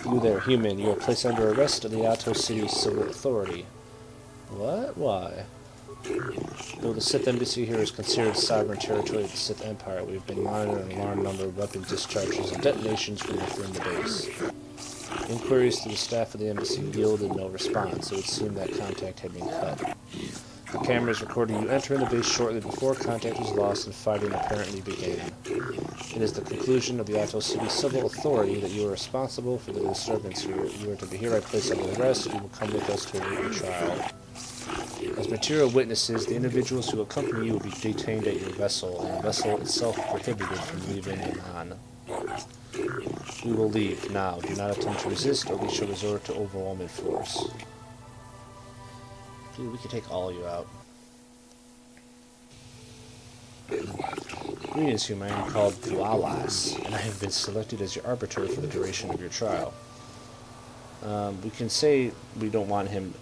You there, human. You are placed under arrest of the Atos City Civil Authority. What? Why? Though the Sith Embassy here is considered sovereign territory of the Sith Empire, we have been monitoring an alarmed number of weapon discharges and detonations from within the base. Inquiries to the staff of the embassy yielded no response. It would seem that contact had been cut. The cameras recorded you entering the base shortly before contact was lost and fighting apparently began. It is the conclusion of the Atos City Civil Authority that you are responsible for the disturbance here. You are to be hereby placed under arrest. You will come with us to await your trial. As material witnesses, the individuals who accompany you will be detained at your vessel, and the vessel itself prohibited from leaving Milan. We will leave now. Do not attempt to resist, or we shall resort to overwhelming force. Dude, we could take all of you out. Greetings, human. I am called Vualas, and I have been selected as your arbiter for the duration of your trial. We can say we don't want him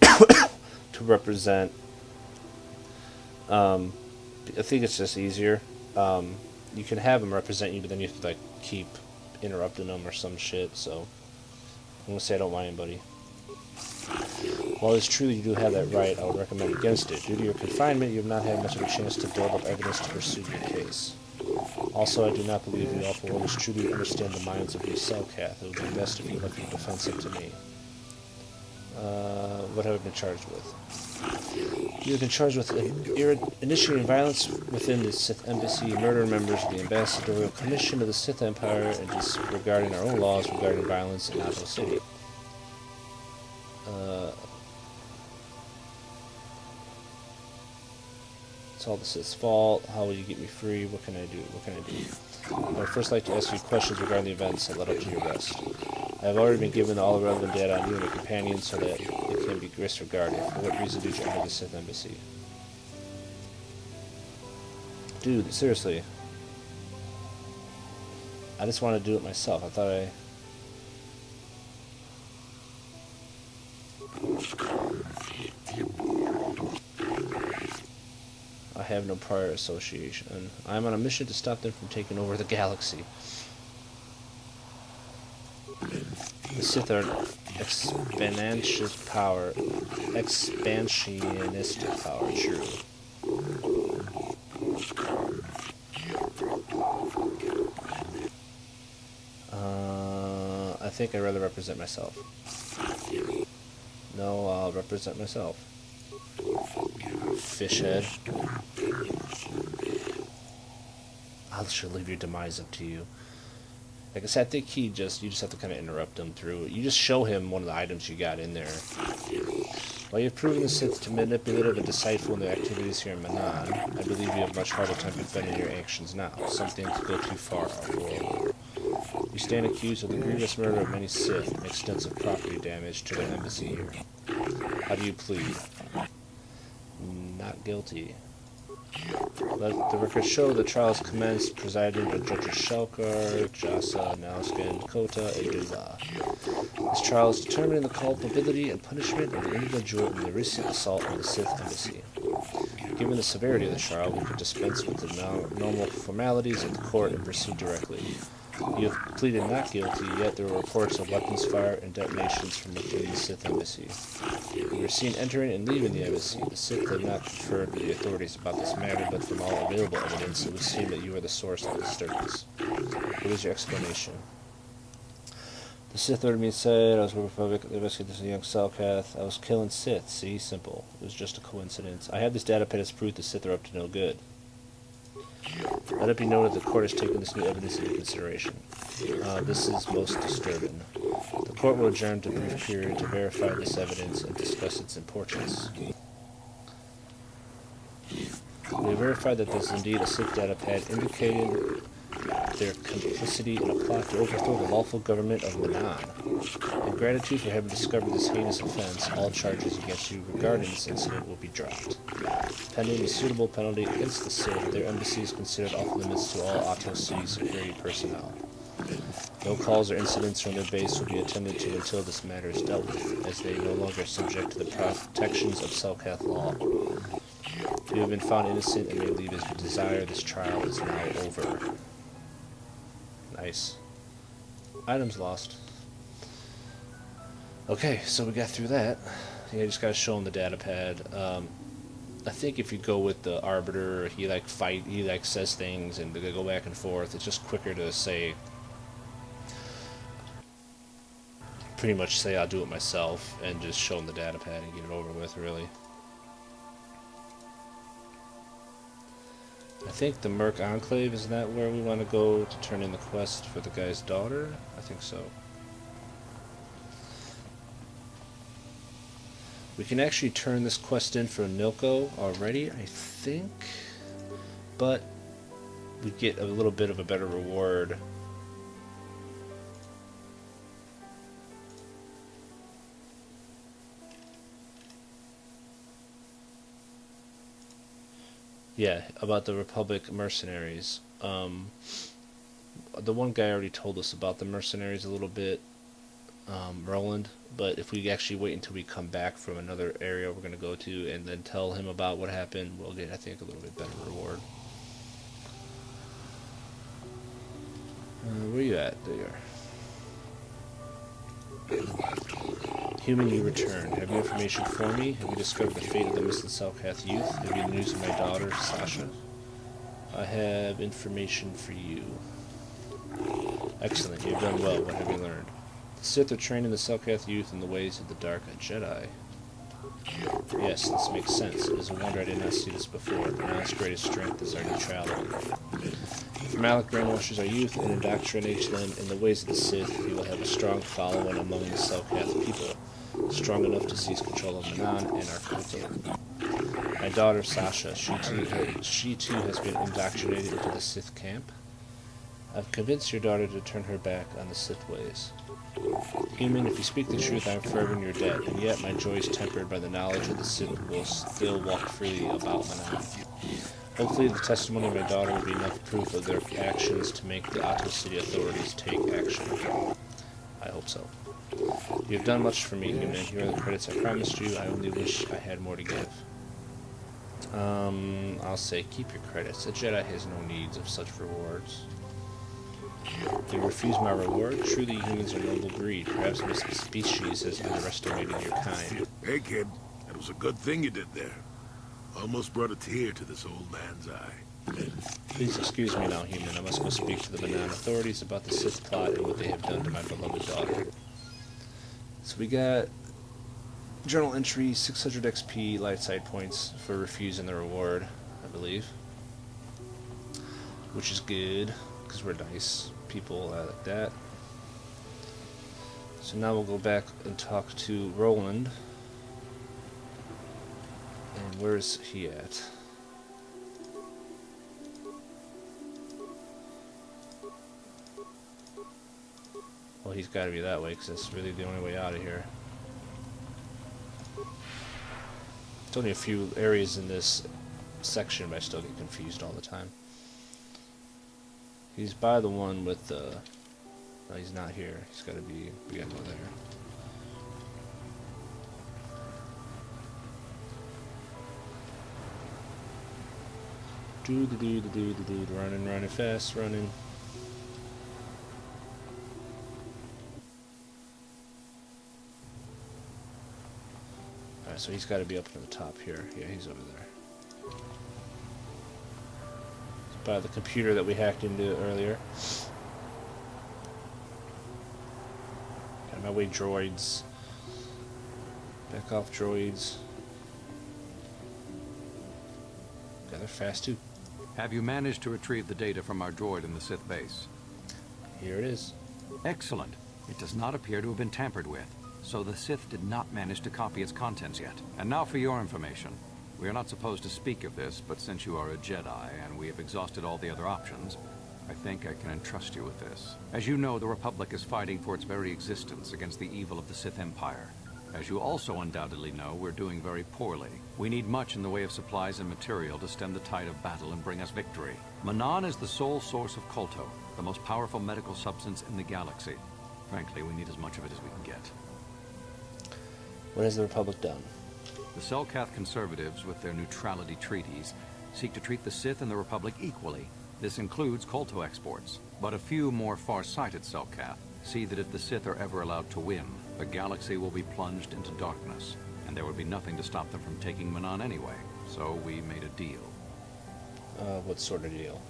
to represent. I think it's just easier. You can have him represent you, but then you have to like keep interrupting him or some shit. So I'm gonna say I don't mind, buddy. While it's true that you do have that right, I would recommend against it. Due to your confinement, you have not had much of a chance to build up evidence to pursue your case. Also, I do not believe the awful orders truly understand the minds of your Selkath. It would be best if you left your defense up to me. What have I been charged with? You have been charged with initiating violence within the Sith Embassy, murdering members of the Ambassadorial Commission of the Sith Empire, and disregarding our own laws regarding violence in Atos City. It's all the Sith's fault. How will you get me free? What can I do? What can I do? I would first like to ask you questions regarding the events that led up to your arrest. I have already been given all the relevant data on you and your companions so that it can be disregarded. For what reason did you enter the Sith Embassy? Dude, seriously. I just want to do it myself. I thought I have no prior association. I am on a mission to stop them from taking over the galaxy. The Sith are expansionist power, true. I think I'd rather represent myself. No, I'll represent myself. Fishhead. I should leave your demise up to you. Like I said, I think you just have to kind of interrupt him through. You just show him one of the items you got in there. While you've proven the Sith to be manipulative and deceitful in their activities here in Manan, I believe you have much harder time defending your actions now. Some things go too far for you stand accused of the grievous murder of many Sith and extensive property damage to the embassy here. How do you plead? Not guilty. Let the records show the trials commenced presiding by Judges Shalkar, Jasa, Nauskan, Kota, and Dula. This trial is determining the culpability and punishment of the individual in the recent assault on the Sith Embassy. Given the severity of the trial, we could dispense with the normal formalities of the court and proceed directly. You have pleaded not guilty, yet there were reports of weapons fire and detonations from within the Sith Embassy. You were seen entering and leaving the embassy. The Sith have not conferred with the authorities about this matter, but from all available evidence, it would seem that you are the source of the disturbance. What is your explanation? The Sith ordered me inside. I was working for the investigate this young Selkath. I was killing Sith. See? Simple. It was just a coincidence. I have this data pad as proof the Sith are up to no good. Let it be noted the court has taken this new evidence into consideration. This is most disturbing. The court will adjourn to a brief period to verify this evidence and discuss its importance. We have verified that this is indeed a Sith data pad indicating their complicity in a plot to overthrow the lawful government of Manan. In gratitude for having discovered this heinous offense, all charges against you regarding this incident will be dropped. Pending a suitable penalty against the Sith, their embassy is considered off limits to all Atos City security personnel. No calls or incidents from their base will be attended to until this matter is dealt with, as they no longer are subject to the protections of Selkath law. You have been found innocent and may leave as you desire. This trial is now over. Nice. items lost. Okay, so we got through that. Yeah, just gotta show him the data pad. I think if you go with the arbiter, he says things and they go back and forth. It's just quicker to say, pretty much say I'll do it myself and just show him the data pad and get it over with, really. I think the Merc Enclave, isn't that where we want to go to turn in the quest for the guy's daughter? I think so. We can actually turn this quest in for Nilco already, I think, but we get a little bit of a better reward. Yeah, about the Republic mercenaries. The one guy already told us about the mercenaries a little bit, Roland, but if we actually wait until we come back from another area we're going to go to and then tell him about what happened, we'll get, I think, a little bit better reward. Where you at? There you are. Human, you returned. Have you information for me? Have you discovered the fate of the missing Selkath youth? Have you news of my daughter, Sasha? I have information for you. Excellent. You've done well. What have you learned? The Sith are training the Selkath youth in the ways of the Dark Jedi. Yes, this makes sense. It is a wonder I did not see this before. The Malak's greatest strength is our neutrality. If Malak brainwashes our youth and indoctrinates them in the ways of the Sith, he will have a strong following among the Selkath people, strong enough to seize control of Manan and our kotor. My daughter Sasha, she too has been indoctrinated into the Sith camp. I've convinced your daughter to turn her back on the Sith ways. Human, if you speak the truth, I am forever in your debt, and yet my joy is tempered by the knowledge that the Sith will still walk freely about Manan. Hopefully the testimony of my daughter will be enough proof of their actions to make the Otto City authorities take action. I hope so. You have done much for me, Human. Here are the credits I promised you. I only wish I had more to give. I'll say keep your credits. A Jedi has no needs of such rewards. You refuse my reward? Truly, humans are noble breed. Perhaps my species has underestimated your kind. Hey, kid. That was a good thing you did there. Almost brought a tear to this old man's eye. Please excuse me now, Human. I must go speak to the Manan authorities about the Sith plot and what they have done to my beloved daughter. So we got journal entry, 600 XP, light side points for refusing the reward, I believe. Which is good, because we're nice people. I like that. So now we'll go back and talk to Roland. And where is he at? Well, he's got to be that way, because that's really the only way out of here. There's only a few areas in this section, but I still get confused all the time. He's by the one with the... No, he's not here. He's got to be... We got to go there. Running fast, running. Alright, so he's got to be up at the top here. Yeah, he's over there. It's by the computer that we hacked into earlier. Got my way, droids. Back off, droids. Yeah, they're fast too. Have you managed to retrieve the data from our droid in the Sith base? Here it is. Excellent. It does not appear to have been tampered with, so the Sith did not manage to copy its contents yet. And now for your information. We are not supposed to speak of this, but since you are a Jedi and we have exhausted all the other options, I think I can entrust you with this. As you know, the Republic is fighting for its very existence against the evil of the Sith Empire. As you also undoubtedly know, we're doing very poorly. We need much in the way of supplies and material to stem the tide of battle and bring us victory. Manan is the sole source of kolto, the most powerful medical substance in the galaxy. Frankly, we need as much of it as we can get. What has the Republic done? The Selkath conservatives, with their neutrality treaties, seek to treat the Sith and the Republic equally. This includes kolto exports, but a few more far-sighted Selkath see that if the Sith are ever allowed to win, the galaxy will be plunged into darkness, and there would be nothing to stop them from taking Manon anyway. So we made a deal. What sort of deal?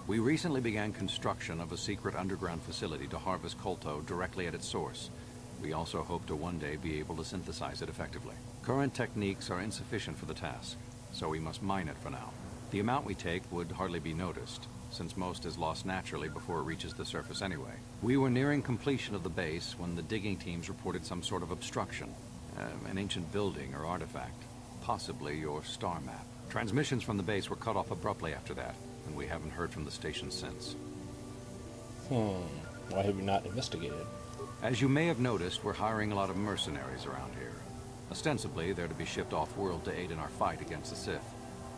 We recently began construction of a secret underground facility to harvest kolto directly at its source. We also hope to one day be able to synthesize it effectively. Current techniques are insufficient for the task, so we must mine it for now. The amount we take would hardly be noticed, since most is lost naturally before it reaches the surface anyway. We were nearing completion of the base when the digging teams reported some sort of obstruction. An ancient building or artifact, possibly your star map. Transmissions from the base were cut off abruptly after that, and we haven't heard from the station since. Why have you not investigated? As you may have noticed, we're hiring a lot of mercenaries around here. Ostensibly, they're to be shipped off-world to aid in our fight against the Sith,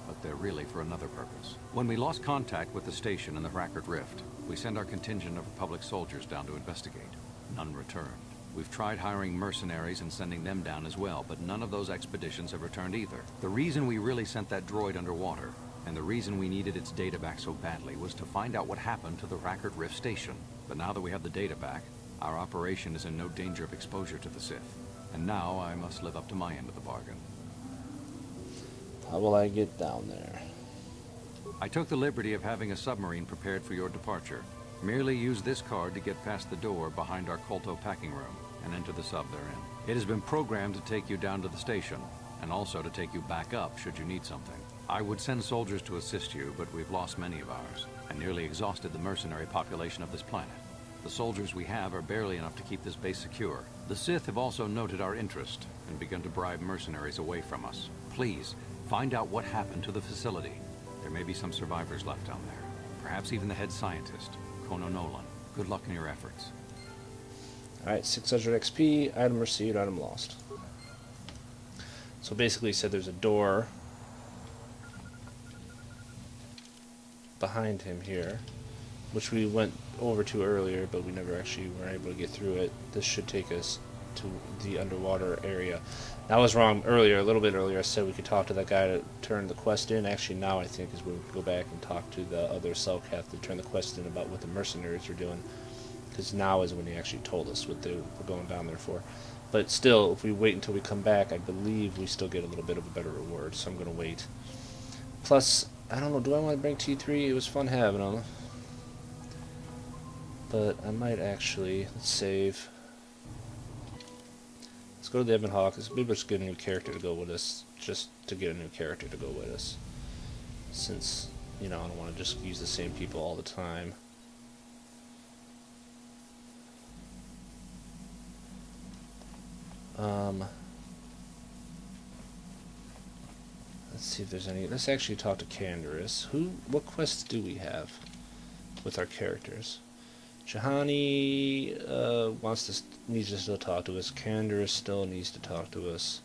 but they're really for another purpose. When we lost contact with the station in the Rackard Rift, we sent our contingent of Republic soldiers down to investigate. None returned. We've tried hiring mercenaries and sending them down as well, but none of those expeditions have returned either. The reason we really sent that droid underwater, and the reason we needed its data back so badly, was to find out what happened to the Rackard Rift station. But now that we have the data back, our operation is in no danger of exposure to the Sith. And now I must live up to my end of the bargain. How will I get down there? I took the liberty of having a submarine prepared for your departure. Merely use this card to get past the door behind our kolto packing room and enter the sub therein. It has been programmed to take you down to the station, and also to take you back up should you need something. I would send soldiers to assist you, but we've lost many of ours, and nearly exhausted the mercenary population of this planet. The soldiers we have are barely enough to keep this base secure. The Sith have also noted our interest and begun to bribe mercenaries away from us. Please, find out what happened to the facility. There may be some survivors left down there. Perhaps even the head scientist, Kono Nolan. Good luck in your efforts. Alright, 600 XP, item received, item lost. So basically he said there's a door behind him here, which we went over to earlier, but we never actually were able to get through it. This should take us to the underwater area. I was wrong earlier, a little bit earlier. I said we could talk to that guy to turn the quest in. Actually, now I think is when we can go back and talk to the other Selkath to turn the quest in about what the mercenaries are doing. Because now is when he actually told us what they were going down there for. But still, if we wait until we come back, I believe we still get a little bit of a better reward, so I'm going to wait. Plus, I don't know, do I want to bring T3? It was fun having him. But I might actually, let's save. Let's go to the Ebon Hawk. Maybe let's get a new character to go with us, just to get a new character to go with us. Since, you know, I don't want to just use the same people all the time. Let's see if there's any. Let's actually talk to Canderous. What quests do we have with our characters? Juhani needs to still talk to us. Canderous still needs to talk to us.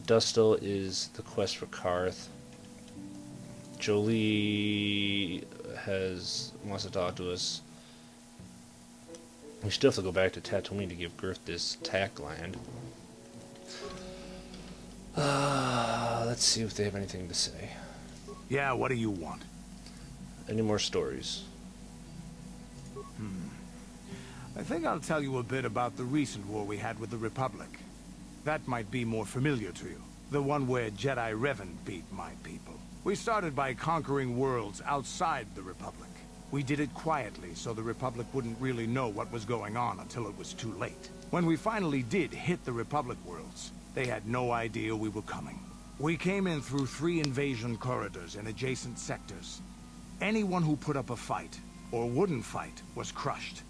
Dustil is the quest for Carth. Jolee wants to talk to us. We still have to go back to Tatooine to give Girth this tack land. Let's see if they have anything to say. Yeah, what do you want? Any more stories? I think I'll tell you a bit about the recent war we had with the Republic. That might be more familiar to you. The one where Jedi Revan beat my people. We started by conquering worlds outside the Republic. We did it quietly, so the Republic wouldn't really know what was going on until it was too late. When we finally did hit the Republic worlds, they had no idea we were coming. We came in through 3 invasion corridors in adjacent sectors. Anyone who put up a fight, or wouldn't fight, was crushed.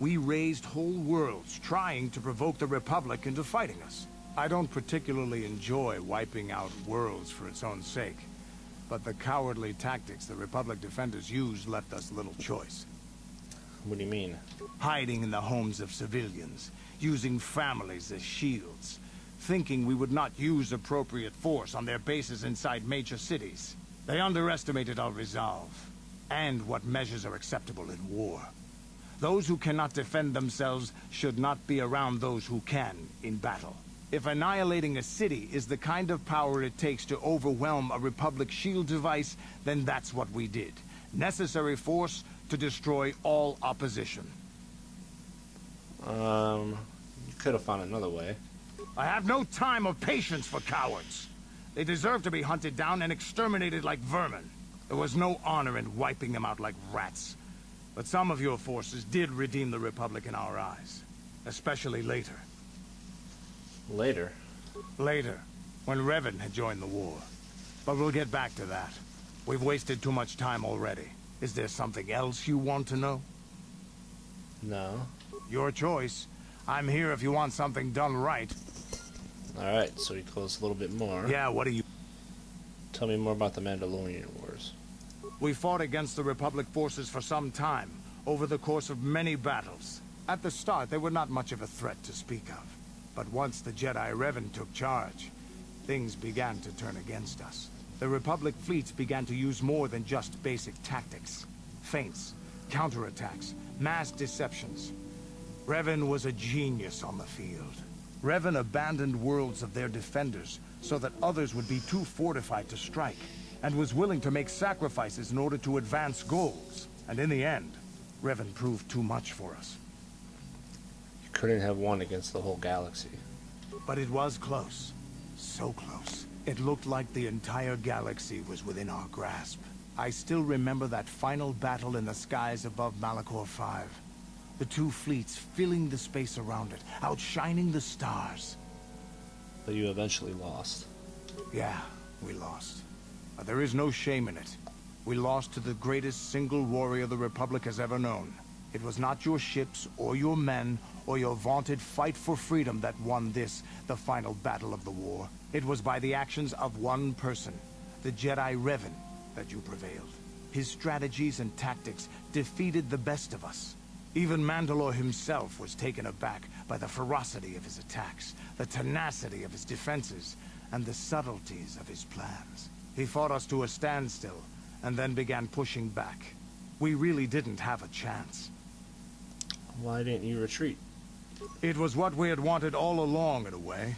We raised whole worlds trying to provoke the Republic into fighting us. I don't particularly enjoy wiping out worlds for its own sake, but the cowardly tactics the Republic defenders used left us little choice. What do you mean? Hiding in the homes of civilians, using families as shields, thinking we would not use appropriate force on their bases inside major cities. They underestimated our resolve, and what measures are acceptable in war. Those who cannot defend themselves should not be around those who can in battle. If annihilating a city is the kind of power it takes to overwhelm a Republic shield device, then that's what we did. Necessary force to destroy all opposition. You could have found another way. I have no time or patience for cowards. They deserve to be hunted down and exterminated like vermin. There was no honor in wiping them out like rats. But some of your forces did redeem the Republic in our eyes. Especially later. Later? Later, when Revan had joined the war. But we'll get back to that. We've wasted too much time already. Is there something else you want to know? No. Your choice. I'm here if you want something done right. Alright, so we close a little bit more. Yeah, what do you... Tell me more about the Mandalorian Wars. We fought against the Republic forces for some time, over the course of many battles. At the start, they were not much of a threat to speak of. But once the Jedi Revan took charge, things began to turn against us. The Republic fleets began to use more than just basic tactics. Feints, counterattacks, mass deceptions. Revan was a genius on the field. Revan abandoned worlds of their defenders so that others would be too fortified to strike, and was willing to make sacrifices in order to advance goals. And in the end, Revan proved too much for us. You couldn't have won against the whole galaxy. But it was close. So close. It looked like the entire galaxy was within our grasp. I still remember that final battle in the skies above Malachor 5. The two fleets filling the space around it, outshining the stars. But you eventually lost. Yeah, we lost. But there is no shame in it. We lost to the greatest single warrior the Republic has ever known. It was not your ships, or your men, or your vaunted fight for freedom that won this, the final battle of the war. It was by the actions of one person, the Jedi Revan, that you prevailed. His strategies and tactics defeated the best of us. Even Mandalore himself was taken aback by the ferocity of his attacks, the tenacity of his defenses, and the subtleties of his plans. He fought us to a standstill, and then began pushing back. We really didn't have a chance. Why didn't you retreat? It was what we had wanted all along, in a way.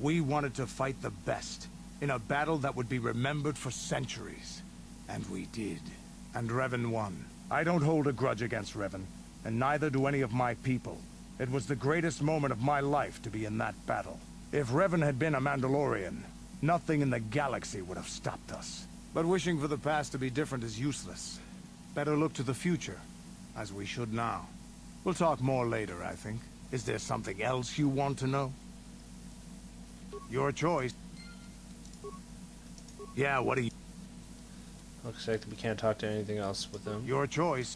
We wanted to fight the best, in a battle that would be remembered for centuries. And we did. And Revan won. I don't hold a grudge against Revan, and neither do any of my people. It was the greatest moment of my life to be in that battle. If Revan had been a Mandalorian, nothing in the galaxy would have stopped us. But wishing for the past to be different is useless. Better look to the future, as we should now. We'll talk more later, I think. Is there something else you want to know? Your choice. Yeah, what do you... Looks like we can't talk to anything else with him. Your choice.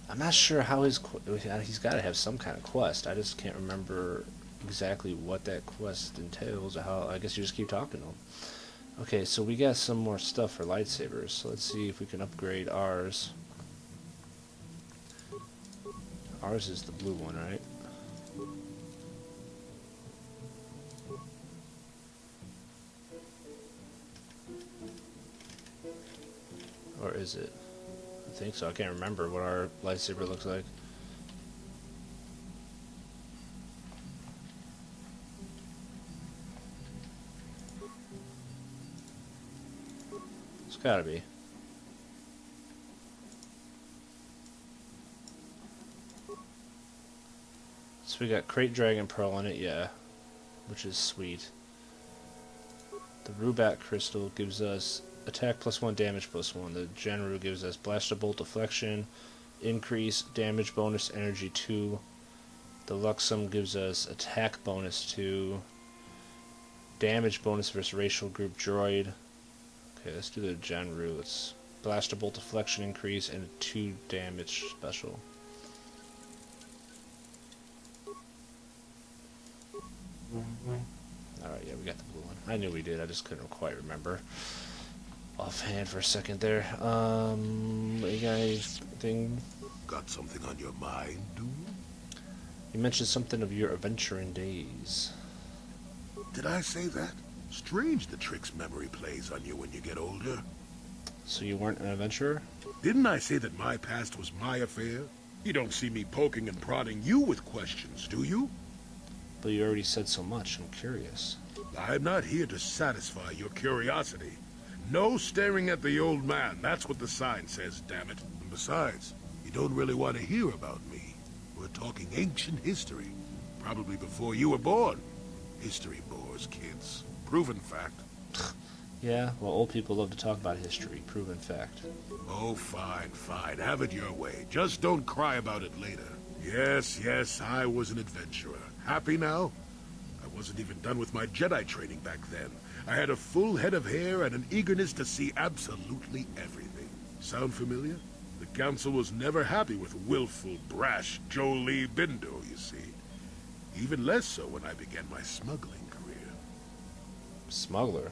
I'm not sure how he's got to have some kind of quest. I just can't remember exactly what that quest entails, or how. I guess you just keep talking to him. Okay, so we got some more stuff for lightsabers, so let's see if we can upgrade ours. Ours is the blue one, right? Or is it? I think so. I can't remember what our lightsaber looks like. It's gotta be. So we got Crate Dragon Pearl in it, yeah. Which is sweet. The Rubat Crystal gives us attack +1, damage +1. The Genru gives us Blaster Bolt Deflection, increase, damage bonus, energy 2. The Luxum gives us attack bonus 2, damage bonus versus racial group droid. Okay, let's do the Genru. It's Blaster Bolt Deflection increase and a 2 damage special. Alright, yeah, we got the blue one. I knew we did, I just couldn't quite remember offhand for a second there. You guys think... Got something on your mind, dude? You mentioned something of your adventuring days. Did I say that? Strange the tricks memory plays on you when you get older. So you weren't an adventurer? Didn't I say that my past was my affair? You don't see me poking and prodding you with questions, do you? But you already said so much, I'm curious. I'm not here to satisfy your curiosity. No staring at the old man, that's what the sign says, damn it. And besides, you don't really want to hear about me. We're talking ancient history. Probably before you were born. History bores kids. Proven fact. Yeah, well, old people love to talk about history. Proven fact. Oh, fine, fine. Have it your way. Just don't cry about it later. Yes, I was an adventurer. Happy now? I wasn't even done with my Jedi training back then. I had a full head of hair and an eagerness to see absolutely everything. Sound familiar? The Council was never happy with willful, brash Jolee Bindo, you see. Even less so when I began my smuggling career. Smuggler?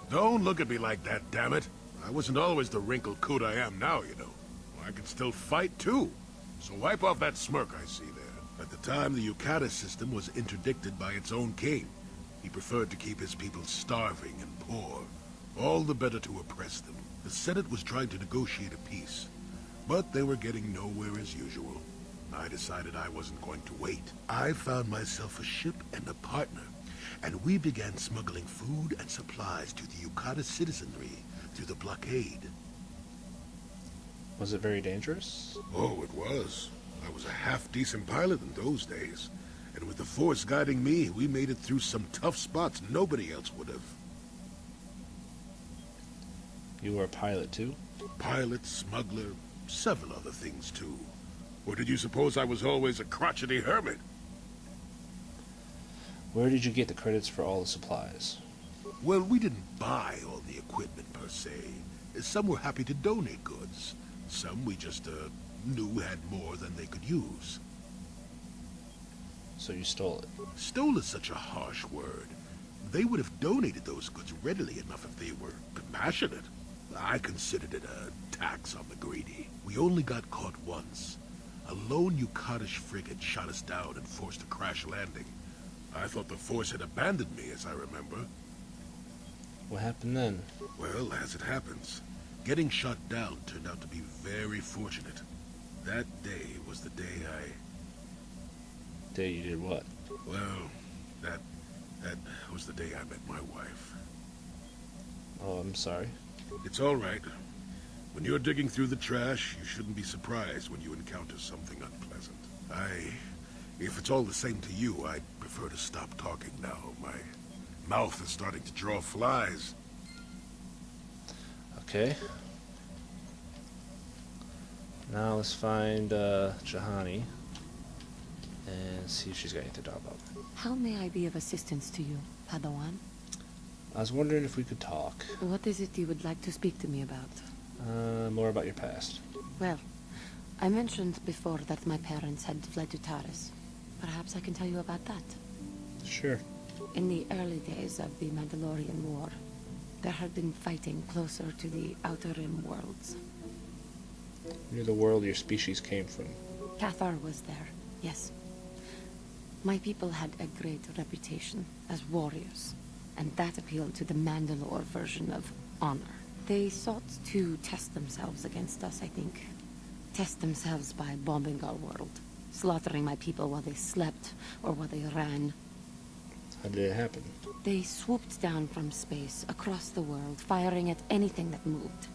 Don't look at me like that, damn it. I wasn't always the wrinkled coot I am now, you know. I can still fight, too. So wipe off that smirk I see there. At the time, the Yukata system was interdicted by its own king. He preferred to keep his people starving and poor. All the better to oppress them. The Senate was trying to negotiate a peace. But they were getting nowhere as usual. I decided I wasn't going to wait. I found myself a ship and a partner. And we began smuggling food and supplies to the Yukata citizenry through the blockade. Was it very dangerous? Oh, it was. I was a half-decent pilot in those days. And with the Force guiding me, we made it through some tough spots nobody else would have. You were a pilot, too? Pilot, smuggler, several other things, too. Or did you suppose I was always a crotchety hermit? Where did you get the credits for all the supplies? Well, we didn't buy all the equipment, per se. Some were happy to donate goods. Some we just, knew had more than they could use. So you stole it? Stole is such a harsh word. They would have donated those goods readily enough if they were compassionate. I considered it a tax on the greedy. We only got caught once. A lone Yukatish frigate shot us down and forced a crash landing. I thought the Force had abandoned me, as I remember. What happened then? Well, as it happens, getting shot down turned out to be very fortunate. That day was the day Day you did what? Well, that was the day I met my wife. Oh, I'm sorry. It's all right. When you're digging through the trash, you shouldn't be surprised when you encounter something unpleasant. If it's all the same to you, I'd prefer to stop talking now. My mouth is starting to draw flies. Okay. Now let's find Juhani and see if she's got anything to talk about. How may I be of assistance to you, Padawan? I was wondering if we could talk. What is it you would like to speak to me about? More about your past. Well, I mentioned before that my parents had fled to Taris. Perhaps I can tell you about that. Sure. In the early days of the Mandalorian War, there had been fighting closer to the Outer Rim worlds. Near the world your species came from. Cathar was there, yes. My people had a great reputation as warriors, and that appealed to the Mandalore version of honor. They sought to test themselves against us, I think. Test themselves by bombing our world, slaughtering my people while they slept or while they ran. How did it happen? They swooped down from space across the world, firing at anything that moved.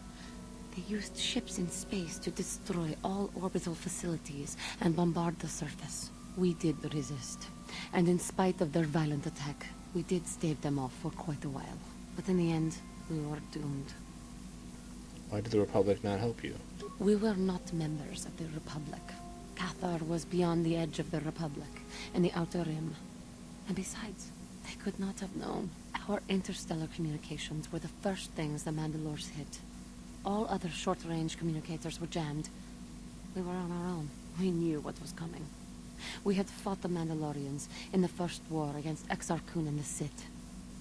They used ships in space to destroy all orbital facilities and bombard the surface. We did resist, and in spite of their violent attack, we did stave them off for quite a while. But in the end, we were doomed. Why did the Republic not help you? We were not members of the Republic. Cathar was beyond the edge of the Republic, in the Outer Rim. And besides, they could not have known. Our interstellar communications were the first things the Mandalores hit. All other short-range communicators were jammed. We were on our own. We knew what was coming. We had fought the Mandalorians in the first war against Exar Kun and the Sith.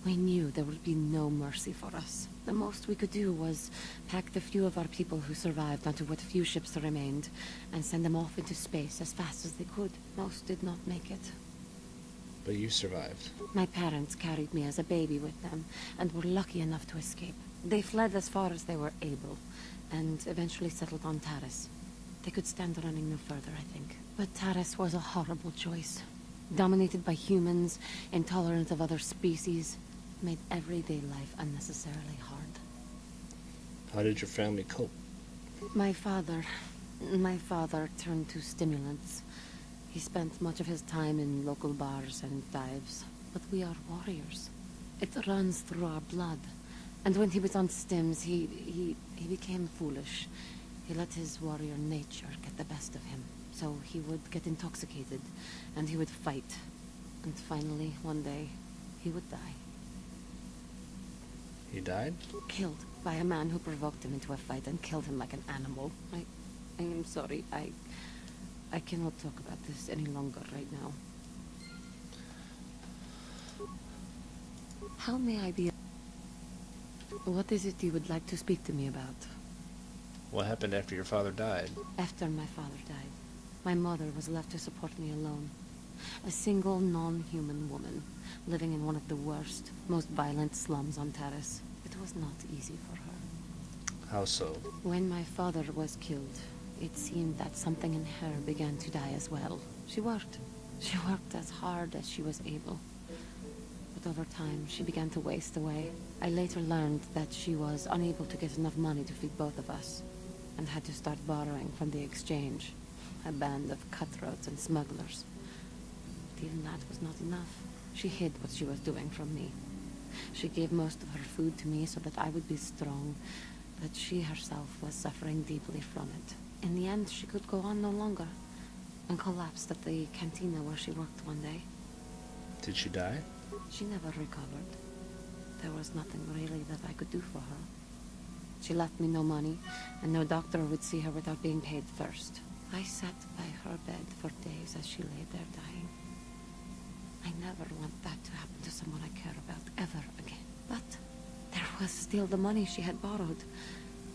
We knew there would be no mercy for us. The most we could do was pack the few of our people who survived onto what few ships remained and send them off into space as fast as they could. Most did not make it. But you survived. My parents carried me as a baby with them and were lucky enough to escape. They fled as far as they were able and eventually settled on Taris. They could stand running no further, I think. But Taris was a horrible choice. Dominated by humans, intolerant of other species, made everyday life unnecessarily hard. How did your family cope? My father turned to stimulants. He spent much of his time in local bars and dives. But we are warriors. It runs through our blood. And when he was on stims, he became foolish. He let his warrior nature get the best of him. So he would get intoxicated, and he would fight. And finally, one day, he would die. He died? Killed by a man who provoked him into a fight and killed him like an animal. I am sorry. I cannot talk about this any longer right now. How may I be... What is it you would like to speak to me about? What happened after your father died? After my father died, my mother was left to support me alone. A single non-human woman, living in one of the worst, most violent slums on Taris. It was not easy for her. How so? When my father was killed, it seemed that something in her began to die as well. She worked. She worked as hard as she was able. But over time, she began to waste away. I later learned that she was unable to get enough money to feed both of us, and had to start borrowing from the exchange, a band of cutthroats and smugglers. But even that was not enough. She hid what she was doing from me. She gave most of her food to me so that I would be strong, but she herself was suffering deeply from it. In the end, she could go on no longer, and collapsed at the cantina where she worked one day. Did she die? She never recovered. There was nothing really that I could do for her. She left me no money, and no doctor would see her without being paid first. I sat by her bed for days as she lay there dying. I never want that to happen to someone I care about ever again. But there was still the money she had borrowed.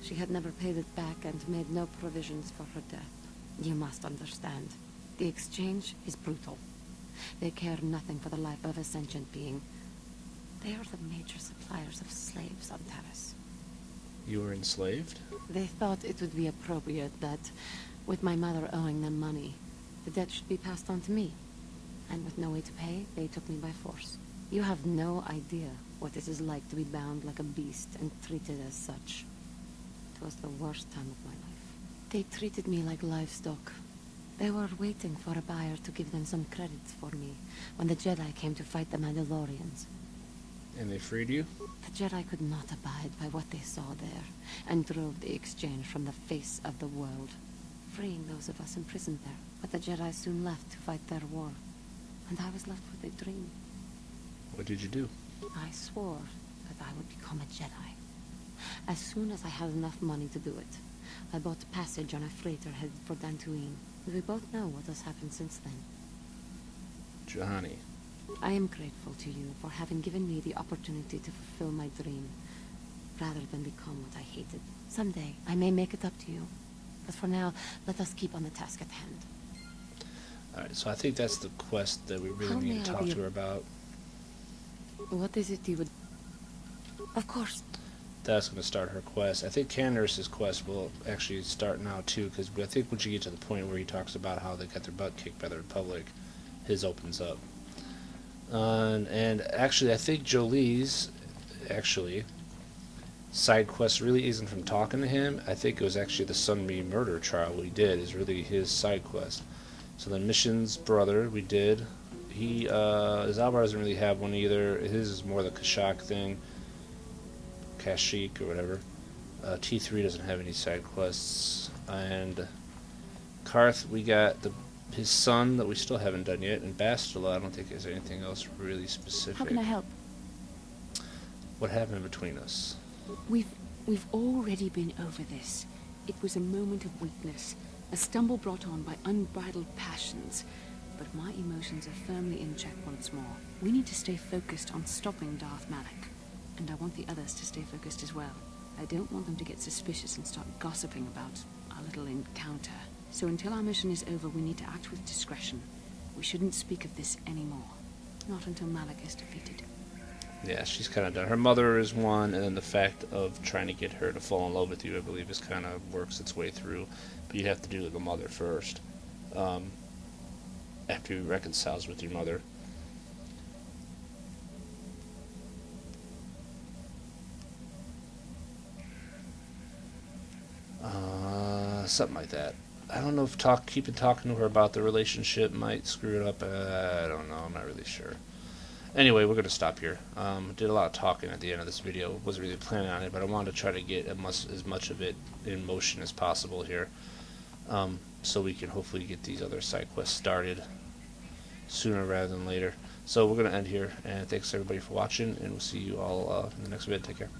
She had never paid it back and made no provisions for her death. You must understand. The exchange is brutal. They care nothing for the life of a sentient being. They are the major suppliers of slaves on Taris. You were enslaved? They thought it would be appropriate that, with my mother owing them money, the debt should be passed on to me. And with no way to pay, they took me by force. You have no idea what it is like to be bound like a beast and treated as such. It was the worst time of my life. They treated me like livestock. They were waiting for a buyer to give them some credits for me when the Jedi came to fight the Mandalorians. And they freed you? The Jedi could not abide by what they saw there, and drove the exchange from the face of the world, freeing those of us imprisoned there. But the Jedi soon left to fight their war, and I was left with a dream. What did you do? I swore that I would become a Jedi. As soon as I had enough money to do it, I bought passage on a freighter headed for Dantooine. We both know what has happened since then. Juhani. I am grateful to you for having given me the opportunity to fulfill my dream, rather than become what I hated. Someday, I may make it up to you. But for now, let us keep on the task at hand. Alright, so I think that's the quest that we really How need may to I talk be to her about. What is it you would... Of course. That's going to start her quest. I think Canderous' quest will actually start now too, because I think once you get to the point where he talks about how they got their butt kicked by the Republic, his opens up. And actually, I think Jolee's side quest really isn't from talking to him. I think it was actually the Sunmi murder trial we did is really his side quest. So the mission's brother we did. Zalbaar doesn't really have one either. His is more the Kashak thing. Kashyyyk or whatever. T3 doesn't have any side quests. And Carth, we got his son that we still haven't done yet. And Bastilla, I don't think there's anything else really specific. How can I help? What happened between us? We've already been over this. It was a moment of weakness, a stumble brought on by unbridled passions. But my emotions are firmly in check once more. We need to stay focused on stopping Darth Malak. And I want the others to stay focused as well. I don't want them to get suspicious and start gossiping about our little encounter. So until our mission is over, we need to act with discretion. We shouldn't speak of this anymore. Not until Malak is defeated. Yeah, she's kind of done. Her mother is one, and then the fact of trying to get her to fall in love with you, I believe, is kind of works its way through. But you have to do the mother first. After you reconciles with your mother. Something like that. I don't know if keeping talking to her about the relationship might screw it up. I don't know. I'm not really sure. Anyway, we're going to stop here. Did a lot of talking at the end of this video. Wasn't really planning on it, but I wanted to try to get as much of it in motion as possible here, so we can hopefully get these other side quests started sooner rather than later. So we're going to end here, and thanks everybody for watching, and we'll see you all in the next video. Take care.